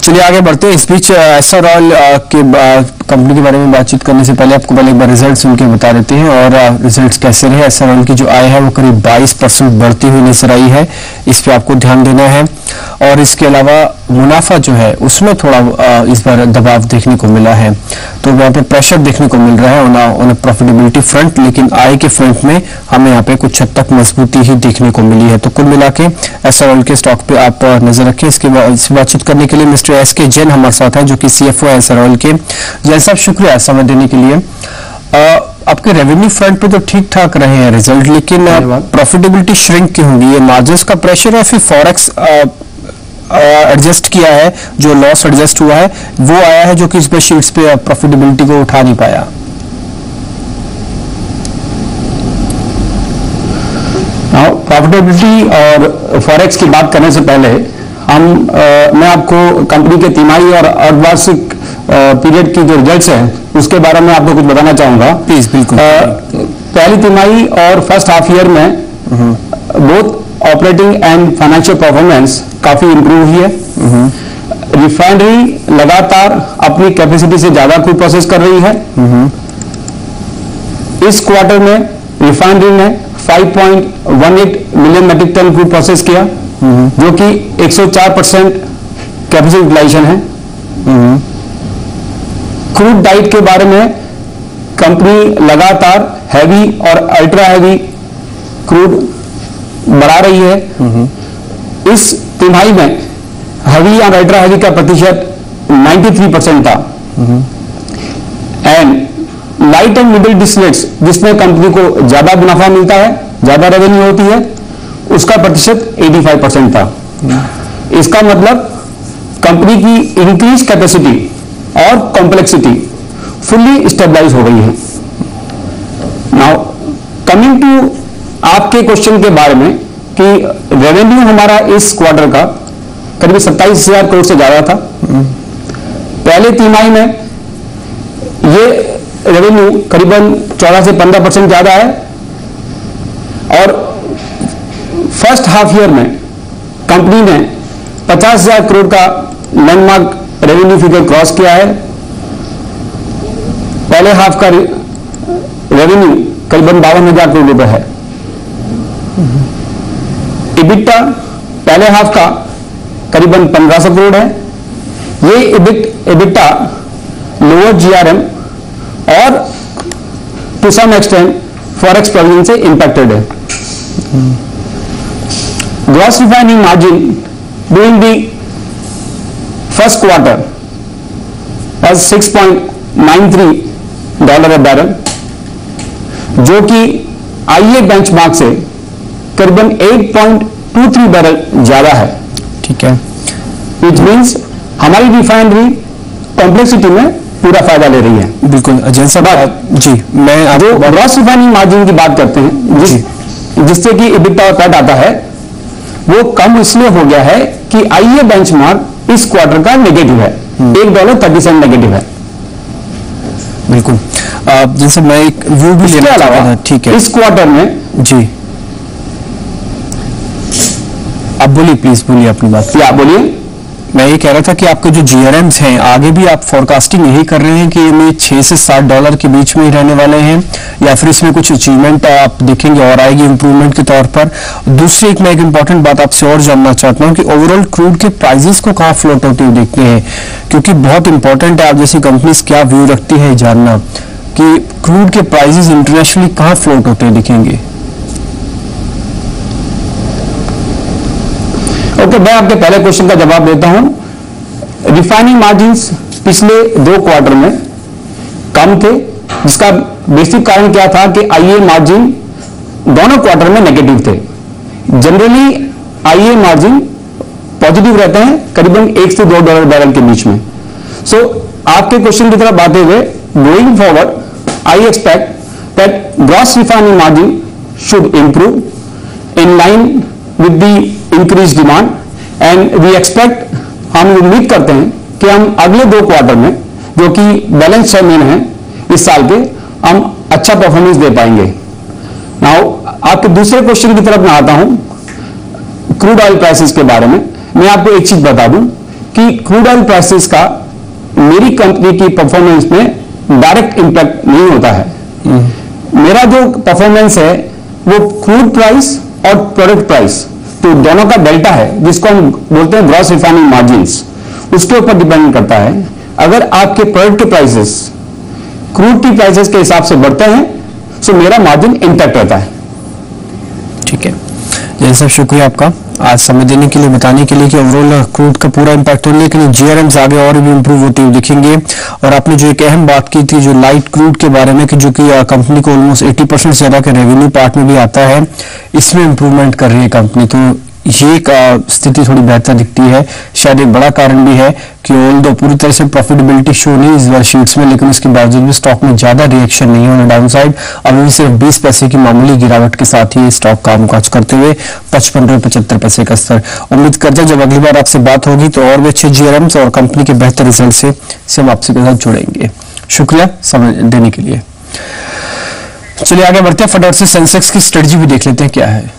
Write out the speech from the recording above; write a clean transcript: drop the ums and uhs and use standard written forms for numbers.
चलिए आगे बढ़ते हैं। इस बीच एसआर ऑयल के कंपनी के बारे में बातचीत करने से पहले आपको पहले एक बार रिजल्ट सुन के बता देते हैं और रिजल्ट्स कैसे रहे। एसआर ऑयल की जो आय है वो करीब 22% बढ़ती हुई नजर आई है, इस पे आपको ध्यान देना है। और इसके अलावा मुनाफा जो है उसमें थोड़ा इस बार दबाव देखने को मिला है, तो वहाँ पे प्रेशर देखने को मिल रहा है ऑन प्रॉफिटेबिलिटी फ्रंट, लेकिन आय के फ्रंट में हमें यहाँ पे कुछ हद तक मजबूती ही देखने को मिली है। तो कुल मिला के एसआर ऑयल के स्टॉक पे आप नजर रखें। इसके बातचीत करने के लिए मिस्टर एसके जैन हमारे साथ हैं, जो कि सीएफओ है एसआर ऑयल के। जैन साहब, शुक्रिया समय देने के लिए। आपके रेवेन्यू फ्रंट पे तो ठीक ठाक रहे हैं रिजल्ट, लेकिन प्रॉफिटेबिलिटी श्रिंक क्यों होगी? ये मार्जिन्स का प्रेशर है, फिर फॉरेक्स एडजस्ट किया है, जो लॉस एडजस्ट हुआ है वो आया है, जो कि इस पे शीट्स पे प्रॉफिटेबिलिटी को उठा नहीं पाया? प्रॉफिटेबिलिटी और फॉरेक्स की बात करने से पहले मैं आपको कंपनी के तिमाही और अर्धवार्षिक पीरियड की जो रिजल्ट्स हैं उसके बारे में आपको कुछ बताना चाहूंगा। प्लीज, बिल्कुल। पहली तिमाही और फर्स्ट हाफ ईयर में both operating and financial performance काफी इंप्रूव हुई है। रिफाइनरी लगातार अपनी कैपेसिटी से ज्यादा क्रूड प्रोसेस कर रही है। इस क्वार्टर में रिफाइनरी ने 5.18 million metric ton crude process किया, जो कि 104% कैपेसिटी यूटिलाइजेशन है। क्रूड डाइट के बारे में कंपनी लगातार हैवी और अल्ट्रा हैवी क्रूड बढ़ा रही है। इस तिमाही में हैवी और अल्ट्रा हैवी का प्रतिशत 93% था। And light and middle distillates, जिसमें कंपनी को ज्यादा मुनाफा मिलता है, ज्यादा रेवेन्यू होती है, उसका प्रतिशत 85% था। इसका मतलब कंपनी की इंक्रीज कैपेसिटी और कॉम्प्लेक्सिटी फुल्ली स्टेबलाइज हो गई है। नाउ कमिंग टू आपके क्वेश्चन के बारे में कि रेवेन्यू हमारा इस क्वार्टर का करीब 27,000 करोड़ से ज्यादा था। पहले तिमाही में ये रेवेन्यू करीबन 14 से 15% ज्यादा है, और फर्स्ट हाफ ईयर में कंपनी ने 50,000 करोड़ का लैंडमार्क रेवेन्यू फिगर क्रॉस किया है। पहले हाफ का रेवेन्यू करीबन 52,000 करोड़ रुपए है। इबिटा पहले हाफ का करीबन 1,500 करोड़ है। ये इबिटा लोअर जीआरएम और to some extent forex provision से इंपैक्टेड है। Gross refining margin during the first quarter was $6.93 a barrel, जो कि आईए बेंचमार्क से करीबन 8.23 बैरल ज्यादा है। ठीक है, इट मींस हमारी रिफाइनरी कॉम्प्लेक्सिटी में पूरा फायदा ले रही है। बिल्कुल। जैसा बात जी, मैं जो ग्रॉस रिफाइनिंग मार्जिन की बात करते हैं, जिससे कि इबिटा और पैट आता है, वो कम इसलिए हो गया है कि आईए बेंचमार्क इस क्वार्टर का नेगेटिव है, $1.30 नेगेटिव है। बिल्कुल। जैसे मैं एक व्यू भी लेना चाहता था। ठीक है, इस क्वार्टर में जी आप बोलिए, प्लीज बोलिए अपनी बात। क्या बोलिए? मैं ये कह रहा था कि आपके जो जीआरएम्स हैं आगे भी आप फोरकास्टिंग यही कर रहे हैं कि ये $6 से $7 के बीच में ही रहने वाले हैं, या फिर इसमें कुछ अचीवमेंट आप देखेंगे और आएगी इंप्रूवमेंट के तौर पर? दूसरी मैं एक इंपॉर्टेंट बात आपसे और जानना चाहता हूँ कि ओवरऑल क्रूड के प्राइजेस को कहाँ फ्लोट होते हुए देखते हैं, क्योंकि बहुत इंपॉर्टेंट है आप जैसी कंपनीज क्या व्यू रखती है जानना कि क्रूड के प्राइजेस इंटरनेशनली कहाँ फ्लोट होते हुए दिखेंगे। ओके, मैं आपके पहले क्वेश्चन का जवाब देता हूं। रिफाइनिंग मार्जिन्स पिछले 2 क्वार्टर में कम थे, जिसका बेसिक कारण क्या था कि आईए मार्जिन दोनों क्वार्टर में नेगेटिव थे। जनरली आईए मार्जिन पॉजिटिव रहते हैं करीबन $1 से $2 बैरल के बीच में। सो आपके क्वेश्चन की तरफ आते हुए, going forward I expect that gross refining margin should improve in line with the increase demand, and we expect, हम उम्मीद करते हैं कि हम अगले 2 क्वार्टर में, जो कि बैलेंस 6 महीने हैं इस साल के, हम अच्छा परफॉर्मेंस दे पाएंगे। नाउ आपके दूसरे क्वेश्चन की तरफ मैं आता हूं, क्रूड ऑयल प्राइसेस के बारे में। मैं आपको एक चीज बता दूं कि क्रूड ऑयल प्राइसेस का मेरी कंपनी की परफॉर्मेंस में डायरेक्ट इंपैक्ट नहीं होता है। मेरा जो परफॉर्मेंस है वो क्रूड प्राइस और प्रोडक्ट प्राइस, तो दोनों का डेल्टा है, जिसको हम बोलते हैं ग्रॉस रिफाइनिंग मार्जिन्स, उसके ऊपर डिपेंड करता है। अगर आपके प्रोडक्ट के प्राइसेस क्रूड की प्राइसेस के हिसाब से बढ़ते हैं तो मेरा मार्जिन इंटैक्ट रहता है। ठीक है, जैन साहब शुक्रिया आपका आज समय देने के लिए, बताने के लिए कि ओवरऑल क्रूड का पूरा इंपैक्ट हो, लेकिन जीआरएम्स आगे और भी इंप्रूव होते हुए दिखेंगे। और आपने जो एक अहम बात की थी जो लाइट क्रूड के बारे में, कि जो कि कंपनी को ऑलमोस्ट 80% से ज्यादा के रेवेन्यू पार्ट में भी आता है, इसमें इंप्रूवमेंट कर रही है कंपनी, तो ये एक स्थिति थोड़ी बेहतर दिखती है। शायद एक बड़ा कारण भी है कि ऑल्दो पूरी तरह से प्रॉफिटेबिलिटी शो नहीं इस बार शीट्स में, लेकिन उसके बावजूद भी स्टॉक में ज्यादा रिएक्शन नहीं होना डाउन साइड। अभी भी सिर्फ 20 पैसे की मामूली गिरावट के साथ ही स्टॉक कामकाज करते हुए 55 रुपये 75 पैसे का स्तर। उम्मीद करते हैं जब अगली बार आपसे बात होगी तो और भी अच्छे जीआरएम्स और कंपनी के बेहतर रिजल्ट से हम आपसे के साथ जुड़ेंगे। शुक्रिया समय देने के लिए। चलिए आगे बढ़ते हैं, फटाफट से सेंसेक्स की स्ट्रेटजी भी देख लेते हैं क्या है।